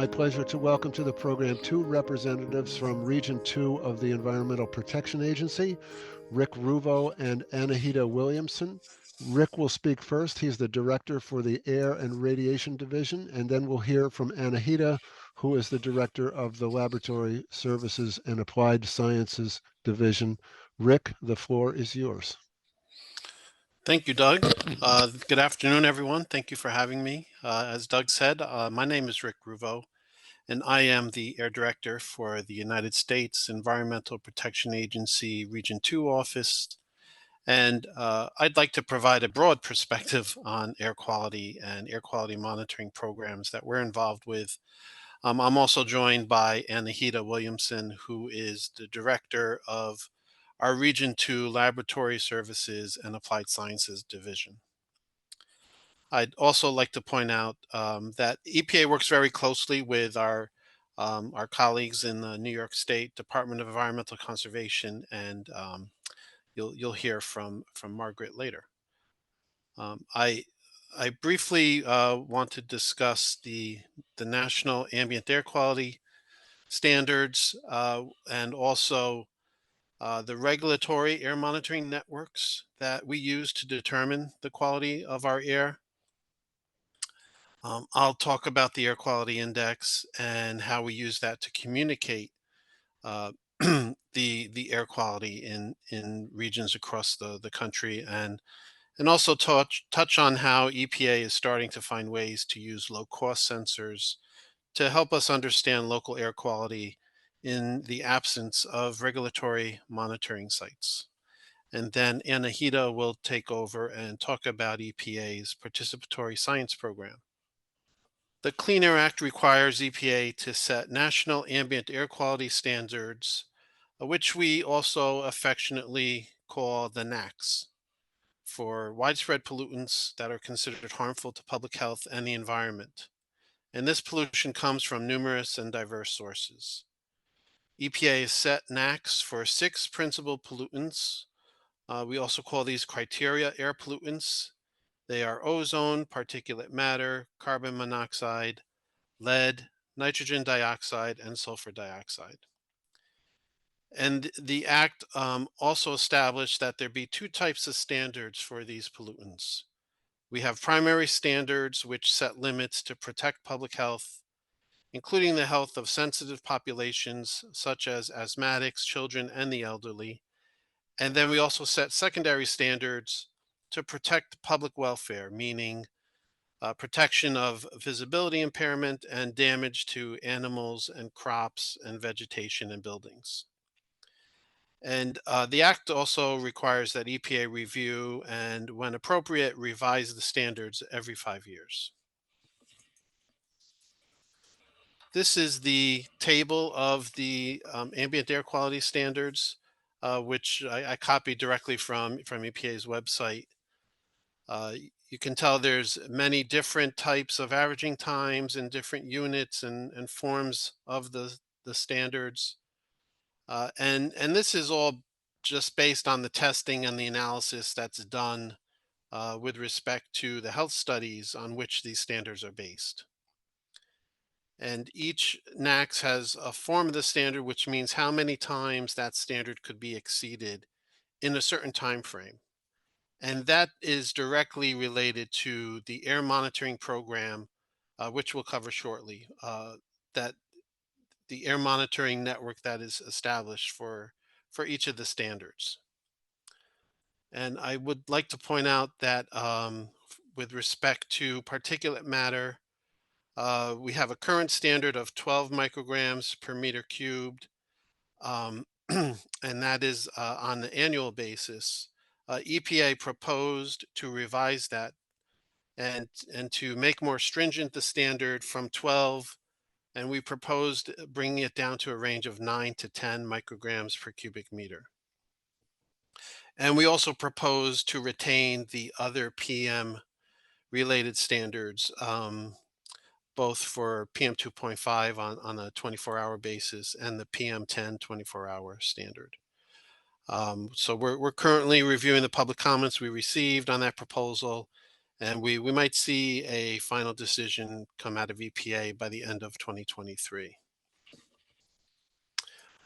my pleasure to welcome to the program two representatives from Region 2 of the Environmental Protection Agency, Rick Ruvo and Anahita Williamson. Rick will speak first. He's the Director for the Air and Radiation Division, and then we'll hear from Anahita, who is the Director of the Laboratory Services and Applied Sciences Division. Rick, the floor is yours. Thank you, Doug. Good afternoon, everyone. Thank you for having me. As Doug said, my name is Rick Ruvo, and I am the Air Director for the United States Environmental Protection Agency Region 2 office. And I'd like to provide a broad perspective on air quality and air quality monitoring programs that we're involved with. I'm also joined by Anahita Williamson, who is the Director of our Region 2 Laboratory Services and Applied Sciences Division. I'd also like to point out that EPA works very closely with our colleagues in the New York State Department of Environmental Conservation, and you'll hear from Margaret later. I briefly want to discuss the National Ambient Air Quality Standards and also the regulatory air monitoring networks that we use to determine the quality of our air. I'll talk about the Air Quality Index and how we use that to communicate uh, the air quality in regions across the country, and also touch on how EPA is starting to find ways to use low cost sensors to help us understand local air quality in the absence of regulatory monitoring sites. And then Anahita will take over and talk about EPA's participatory science program. The Clean Air Act requires EPA to set national ambient air quality standards, which we also affectionately call the NAAQS, for widespread pollutants that are considered harmful to public health and the environment. And this pollution comes from numerous and diverse sources. EPA has set NAAQS for 6 principal pollutants. We also call these criteria air pollutants. They are ozone, particulate matter, carbon monoxide, lead, nitrogen dioxide, and sulfur dioxide. And the Act also established that there be 2 types of standards for these pollutants. We have primary standards, which set limits to protect public health, including the health of sensitive populations such as asthmatics, children, and the elderly. And then we also set secondary standards to protect public welfare, meaning protection of visibility impairment and damage to animals and crops and vegetation and buildings. And the Act also requires that EPA review and, when appropriate, revise the standards every 5 years. This is the table of the ambient air quality standards, which I copied directly from EPA's website. You can tell there's many different types of averaging times and different units and forms of the standards. And this is all just based on the testing and the analysis that's done with respect to the health studies on which these standards are based. And each NAAQS has a form of the standard, which means how many times that standard could be exceeded in a certain time frame. And that is directly related to the air monitoring program, which we'll cover shortly, that the air monitoring network that is established for each of the standards. And I would like to point out that with respect to particulate matter, we have a current standard of 12 micrograms per meter cubed, and that is on an annual basis. EPA proposed to revise that and to make more stringent the standard from 12, and we proposed bringing it down to a range of 9 to 10 micrograms per cubic meter. And we also proposed to retain the other PM related standards, both for PM 2.5 on a 24-hour basis and the PM 10 24-hour standard. So we're currently reviewing the public comments we received on that proposal, And we might see a final decision come out of EPA by the end of 2023.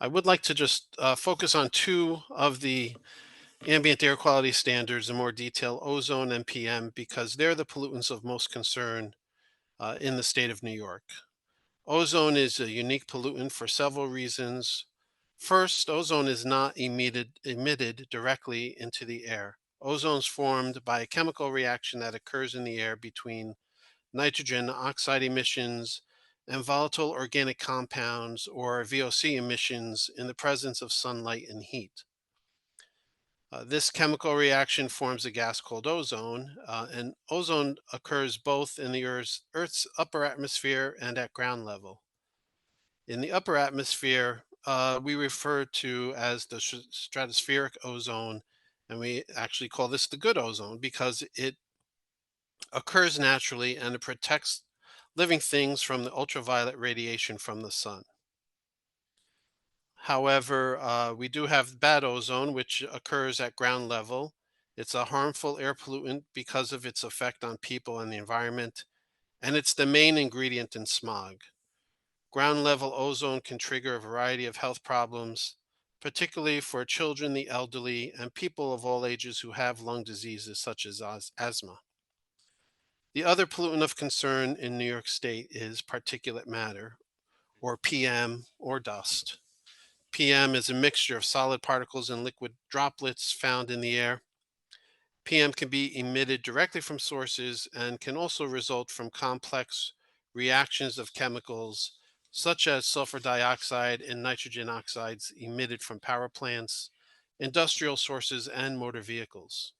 I would like to just focus on two of the ambient air quality standards in more detail, ozone and PM, because they're the pollutants of most concern in the state of New York. Ozone is a unique pollutant for several reasons. First, ozone is not emitted directly into the air. Ozone is formed by a chemical reaction that occurs in the air between nitrogen oxide emissions and volatile organic compounds or VOC emissions in the presence of sunlight and heat. This chemical reaction forms a gas called ozone, and ozone occurs both in the Earth's upper atmosphere and at ground level. In the upper atmosphere, we refer to as the stratospheric ozone, and we actually call this the good ozone because it occurs naturally and it protects living things from the ultraviolet radiation from the sun. However, we do have bad ozone, which occurs at ground level. It's a harmful air pollutant because of its effect on people and the environment, and it's the main ingredient in smog. Ground level ozone can trigger a variety of health problems, particularly for children, the elderly, and people of all ages who have lung diseases such as asthma. The other pollutant of concern in New York State is particulate matter, or PM, or dust. PM is a mixture of solid particles and liquid droplets found in the air. PM can be emitted directly from sources and can also result from complex reactions of chemicals such as sulfur dioxide and nitrogen oxides emitted from power plants, industrial sources, and motor vehicles.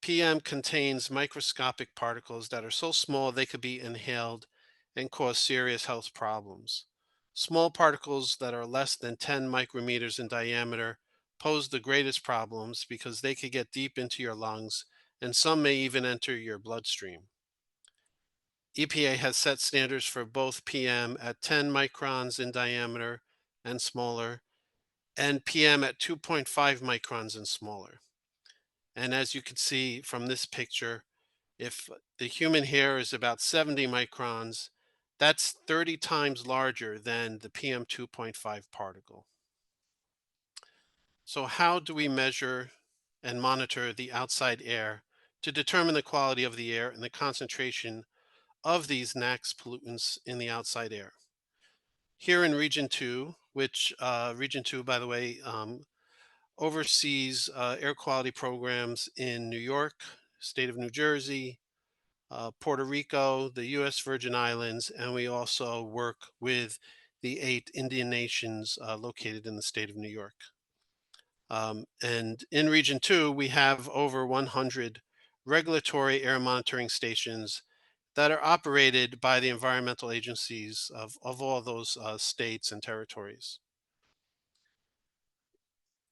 PM contains microscopic particles that are so small they could be inhaled and cause serious health problems. Small particles that are less than 10 micrometers in diameter pose the greatest problems because they could get deep into your lungs and some may even enter your bloodstream. EPA has set standards for both PM at 10 microns in diameter and smaller, and PM at 2.5 microns and smaller. And as you can see from this picture, if the human hair is about 70 microns, that's 30 times larger than the PM 2.5 particle. So, how do we measure and monitor the outside air to determine the quality of the air and the concentration of these NACs pollutants in the outside air? Here in Region 2, which Region 2, by the way, oversees air quality programs in New York, state of New Jersey, Puerto Rico, the U.S. Virgin Islands, and we also work with the 8 Indian nations located in the state of New York. And in Region 2, we have over 100 regulatory air monitoring stations that are operated by the environmental agencies of all those states and territories.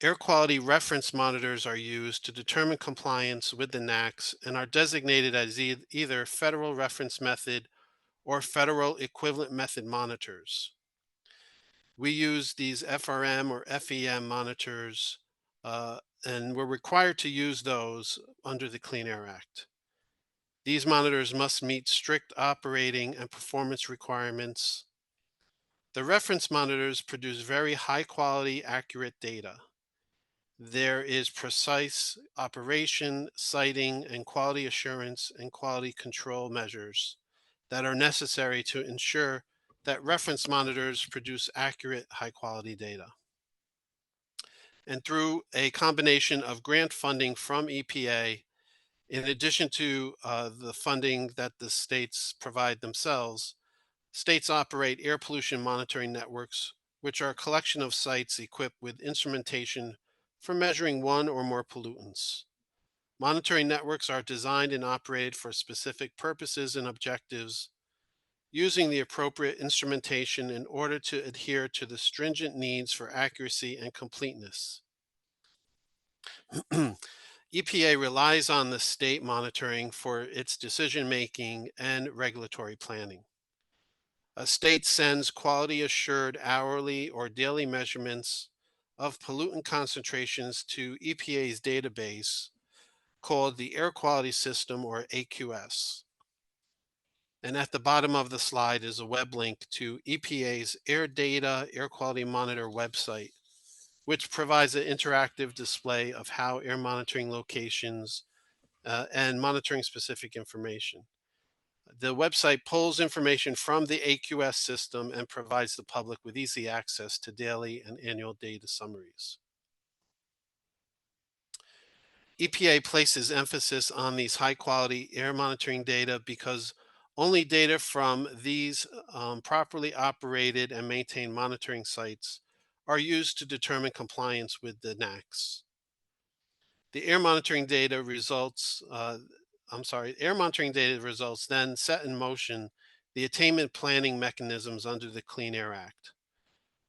Air quality reference monitors are used to determine compliance with the NACs and are designated as either federal reference method or federal equivalent method monitors. We use these FRM or FEM monitors, and we're required to use those under the Clean Air Act. These monitors must meet strict operating and performance requirements. The reference monitors produce very high quality, accurate data. There is precise operation, siting, and quality assurance and quality control measures that are necessary to ensure that reference monitors produce accurate, high quality data. And through a combination of grant funding from EPA, in addition to the funding that the states provide themselves, states operate air pollution monitoring networks, which are a collection of sites equipped with instrumentation for measuring one or more pollutants. Monitoring networks are designed and operated for specific purposes and objectives, using the appropriate instrumentation in order to adhere to the stringent needs for accuracy and completeness. EPA relies on the state monitoring for its decision making and regulatory planning. A state sends quality assured hourly or daily measurements of pollutant concentrations to EPA's database, called the Air Quality System, or AQS. And at the bottom of the slide is a web link to EPA's Air Data Air Quality Monitor website, which provides an interactive display of how air monitoring locations and monitoring specific information. The website pulls information from the AQS system and provides the public with easy access to daily and annual data summaries. EPA places emphasis on these high quality air monitoring data because only data from these properly operated and maintained monitoring sites are used to determine compliance with the NACs. The air monitoring data results, air monitoring data results then set in motion the attainment planning mechanisms under the Clean Air Act.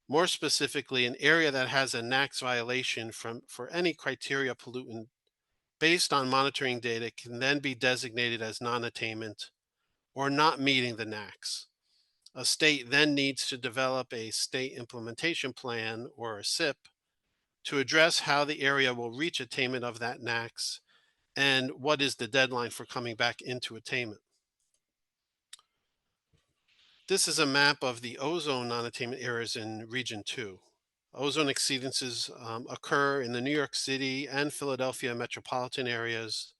More specifically, an area that has a NACs violation for any criteria pollutant based on monitoring data can then be designated as non-attainment or not meeting the NACs. A state then needs to develop a state implementation plan, or a SIP, to address how the area will reach attainment of that NACs and what is the deadline for coming back into attainment. This is a map of the ozone non-attainment areas in Region 2. Ozone exceedances occur in the New York City and Philadelphia metropolitan areas.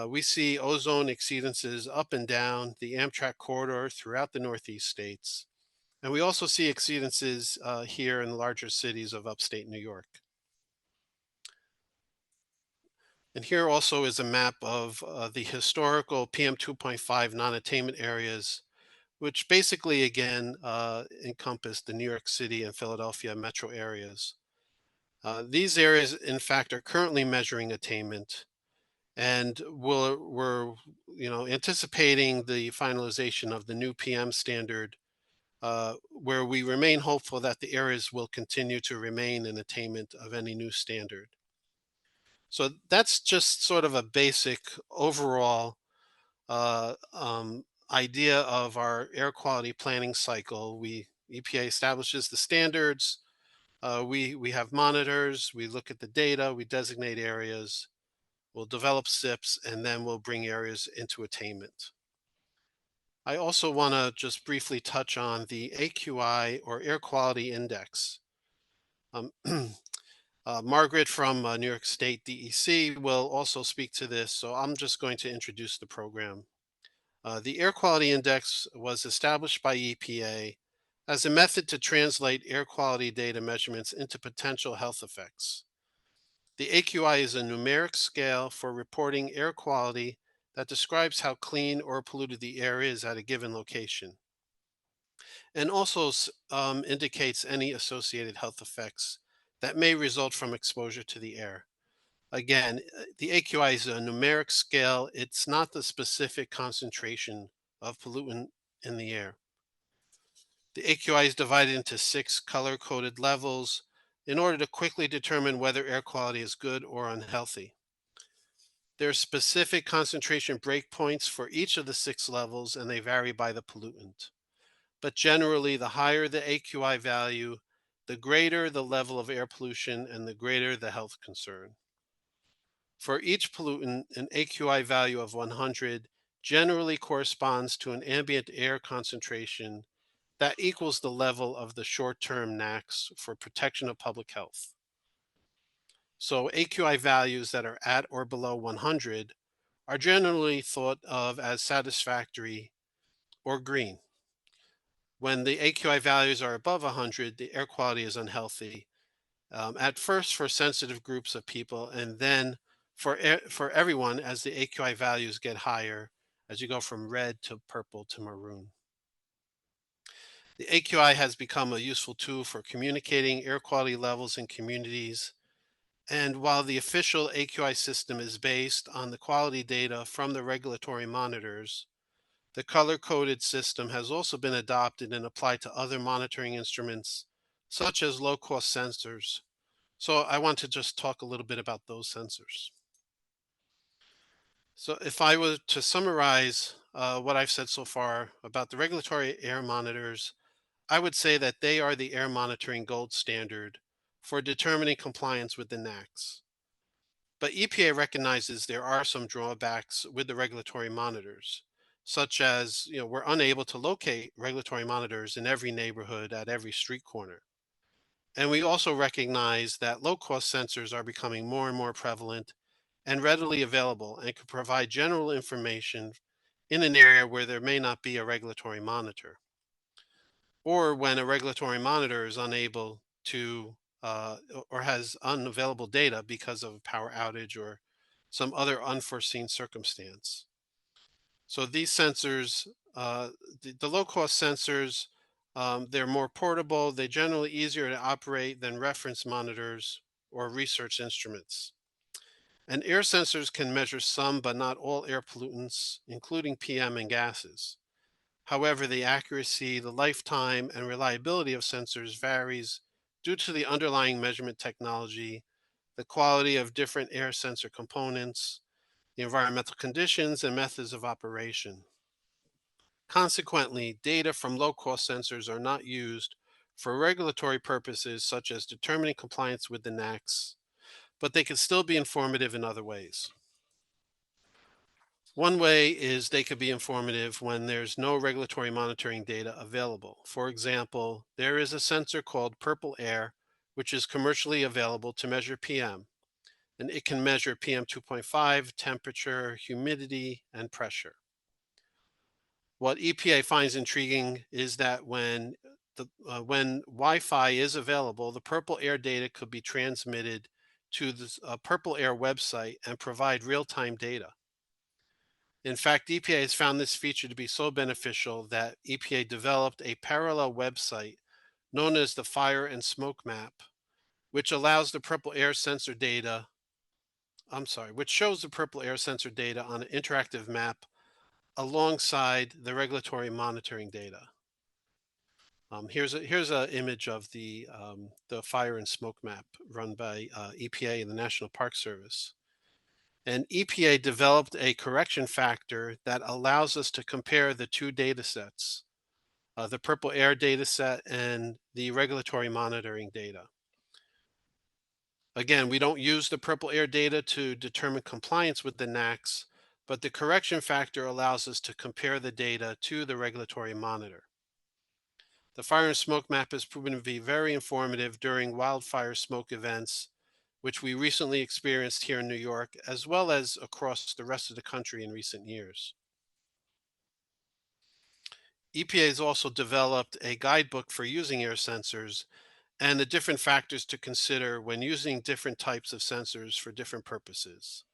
We see ozone exceedances up and down the Amtrak corridor throughout the Northeast states. And we also see exceedances here in the larger cities of upstate New York. And here also is a map of the historical PM 2.5 non-attainment areas, which basically again encompass the New York City and Philadelphia metro areas. These areas, in fact, are currently measuring attainment, and we're anticipating the finalization of the new PM standard, where we remain hopeful that the areas will continue to remain in attainment of any new standard. So that's just sort of a basic overall idea of our air quality planning cycle. EPA establishes the standards. We have monitors. We look at the data. We designate areas. We'll develop SIPs, and then we'll bring areas into attainment. I also want to just briefly touch on the AQI, or Air Quality Index. Um, Margaret from New York State DEC will also speak to this, so I'm just going to introduce the program. The Air Quality Index was established by EPA as a method to translate air quality data measurements into potential health effects. The AQI is a numeric scale for reporting air quality that describes how clean or polluted the air is at a given location, and also indicates any associated health effects that may result from exposure to the air. Again, the AQI is a numeric scale. It's not the specific concentration of pollutant in the air. The AQI is divided into 6 color-coded levels in order to quickly determine whether air quality is good or unhealthy. There are specific concentration breakpoints for each of the 6 levels, and they vary by the pollutant. But generally, the higher the AQI value, the greater the level of air pollution and the greater the health concern. For each pollutant, an AQI value of 100 generally corresponds to an ambient air concentration that equals the level of the short-term NACs for protection of public health. So AQI values that are at or below 100 are generally thought of as satisfactory or green. When the AQI values are above 100, the air quality is unhealthy, at first for sensitive groups of people, and then for everyone as the AQI values get higher, as you go from red to purple to maroon. The AQI has become a useful tool for communicating air quality levels in communities. And while the official AQI system is based on the quality data from the regulatory monitors, the color-coded system has also been adopted and applied to other monitoring instruments, such as low-cost sensors. So I want to just talk a little bit about those sensors. So if I were to summarize what I've said so far about the regulatory air monitors, I would say that they are the air monitoring gold standard for determining compliance with the NACs. But EPA recognizes there are some drawbacks with the regulatory monitors, such as, we're unable to locate regulatory monitors in every neighborhood at every street corner. And we also recognize that low cost sensors are becoming more and more prevalent and readily available and could provide general information in an area where there may not be a regulatory monitor, or when a regulatory monitor is unable to or has unavailable data because of a power outage or some other unforeseen circumstance. So these sensors, the low cost sensors, they're more portable, they're generally easier to operate than reference monitors or research instruments. And air sensors can measure some but not all air pollutants, including PM and gases. However, the accuracy, the lifetime, and reliability of sensors varies due to the underlying measurement technology, the quality of different air sensor components, the environmental conditions, and methods of operation. Consequently, data from low cost sensors are not used for regulatory purposes such as determining compliance with the NACs, but they can still be informative in other ways. One way is they could be informative when there's no regulatory monitoring data available. For example, there is a sensor called Purple Air, which is commercially available to measure PM, and it can measure PM 2.5, temperature, humidity, and pressure. What EPA finds intriguing is that when Wi-Fi is available, the Purple Air data could be transmitted to the Purple Air website and provide real-time data. In fact, EPA has found this feature to be so beneficial that EPA developed a parallel website known as the Fire and Smoke Map, which allows the Purple Air sensor data, which shows the Purple Air sensor data on an interactive map alongside the regulatory monitoring data. Here's an image of the Fire and Smoke Map run by EPA and the National Park Service. And EPA developed a correction factor that allows us to compare the two data sets, the Purple Air data set and the regulatory monitoring data. Again, we don't use the Purple Air data to determine compliance with the NACs, but the correction factor allows us to compare the data to the regulatory monitor. The fire and smoke map has proven to be very informative during wildfire smoke events, which we recently experienced here in New York, as well as across the rest of the country in recent years. EPA has also developed a guidebook for using air sensors and the different factors to consider when using different types of sensors for different purposes.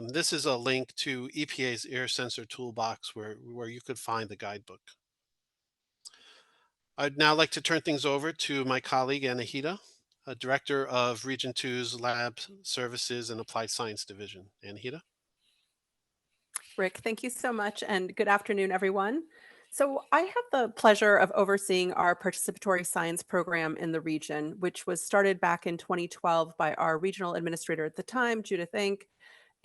This is a link to EPA's air sensor toolbox where you could find the guidebook. I'd now like to turn things over to my colleague, Anahita, Director of Region Two's Lab Services and Applied Science Division. Anahita? Rick, thank you so much, and good afternoon, everyone. So I have the pleasure of overseeing our participatory science program in the region, which was started back in 2012 by our regional administrator at the time, Judith Inc.,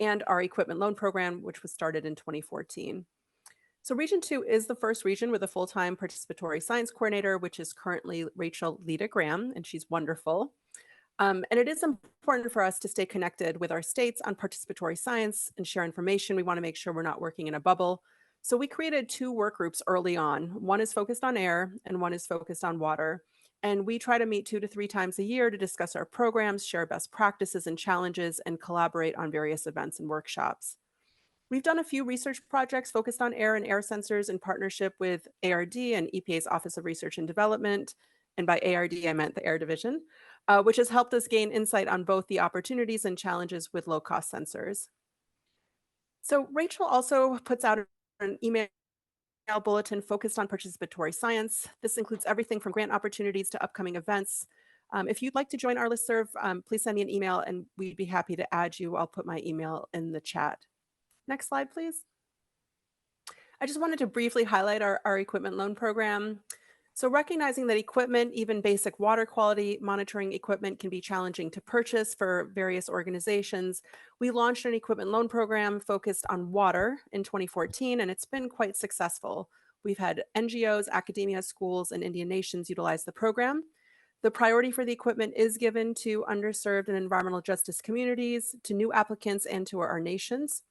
and our equipment loan program, which was started in 2014. So Region 2 is the first region with a full-time participatory science coordinator, which is currently Rachel Lita Graham, and she's wonderful. And it is important for us to stay connected with our states on participatory science and share information. We want to make sure we're not working in a bubble. So we created two work groups early on. One is focused on air and one is focused on water. And we try to meet 2 to 3 times a year to discuss our programs, share best practices and challenges, and collaborate on various events and workshops. We've done a few research projects focused on air and air sensors in partnership with ARD and EPA's Office of Research and Development. And by ARD, I meant the Air Division, which has helped us gain insight on both the opportunities and challenges with low-cost sensors. So Rachel also puts out an email bulletin focused on participatory science. This includes everything from grant opportunities to upcoming events. If you'd like to join our listserv, please send me an email and we'd be happy to add you. I'll put my email in the chat. Next slide, please. I just wanted to briefly highlight our equipment loan program. So recognizing that equipment, even basic water quality monitoring equipment, can be challenging to purchase for various organizations, we launched an equipment loan program focused on water in 2014, and it's been quite successful. We've had NGOs, academia, schools, and Indian nations utilize the program. The priority for the equipment is given to underserved and environmental justice communities, to new applicants, and to our nations.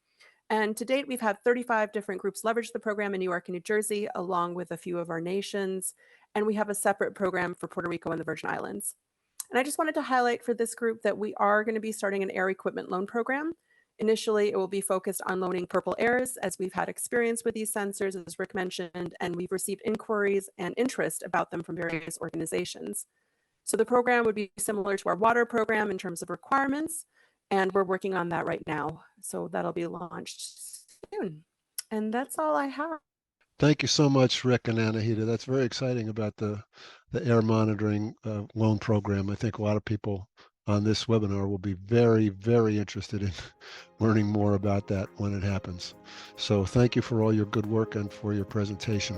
And to date, we've had 35 different groups leverage the program in New York and New Jersey, along with a few of our nations. And we have a separate program for Puerto Rico and the Virgin Islands. And I just wanted to highlight for this group that we are going to be starting an air equipment loan program. Initially, it will be focused on loaning purple airs, as we've had experience with these sensors, as Rick mentioned, and we've received inquiries and interest about them from various organizations. So the program would be similar to our water program in terms of requirements, and we're working on that right now. So that'll be launched soon. And that's all I have. Thank you so much, Rick and Anahita. That's very exciting about the air monitoring loan program. I think a lot of people on this webinar will be very, very interested in learning more about that when it happens. So thank you for all your good work and for your presentation.